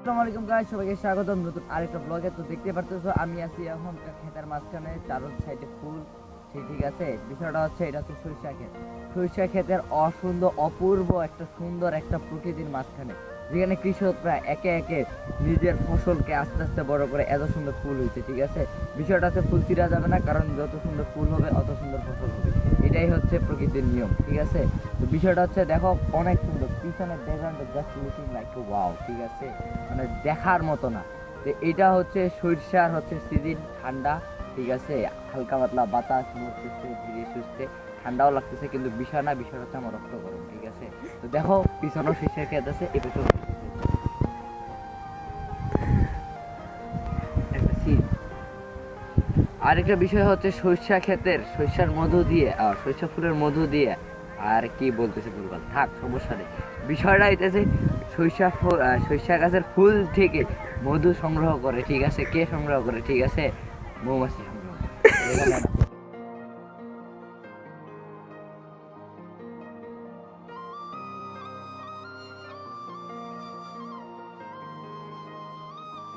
আসসালামু আলাইকুম গাইস, সবাইকে স্বাগতম নতুন আরেকটা ব্লগে। তো দেখতে পারতেছো আমি আছি এখন ক্ষেতের মাঝখানে, চারো সাইডে ফুল। ঠিক আছে, বিষয়টা হচ্ছে এটা হচ্ছে সরিষা ক্ষেত। সরিষা ক্ষেতের অপূর্ব একটা সুন্দর একটা প্রকৃতির মাঝখানে, যেখানে কৃষকরা একে একে নিজের ফসলকে আস্তে আস্তে বড় করে এত সুন্দর ফুল হয়েছে। ঠিক আছে, বিষয়টা হচ্ছে ফুল ছিঁড়া যাবে না, কারণ যত সুন্দর ফুল হবে অত সুন্দর ফসল হবে। এটাই হচ্ছে প্রকৃতির নিয়ম। ঠিক আছে, তো বিষয়টা হচ্ছে দেখো অনেক সুন্দর, পিছনের ব্যাকগ্রাউন্ডটা জাস্ট লুকিং লাইক ওয়াও। ঠিক আছে, মানে দেখার মতো না। তো এটা হচ্ছে সরিষার হচ্ছে সিজন, ঠান্ডা। ঠিক আছে, হালকা পাতলা বাতাস নড়তেছে ধীরে সুস্থে, ঠান্ডাও লাগতেছে, কিন্তু বিষয় না, বিষয় হচ্ছে আমার রক্ত গরম। ঠিক আছে, তো দেখো পিছনেও সরিষার খেত আছে, এ পেছনেও একটা সিন। আরেকটা বিষয় হচ্ছে সরিষা ক্ষেতের সরিষার মধু দিয়ে, সরিষা ফুলের মধু দিয়ে, আর কি বলতেছে ভুলভাল, থাক সমস্যা নেই। বিষয়টা হইতেছে সরিষা গাছের ফুল থেকে মধু সংগ্রহ করে। ঠিক আছে, কে সংগ্রহ করে? ঠিক আছে, মৌমাছি সংগ্রহ করে। এখানে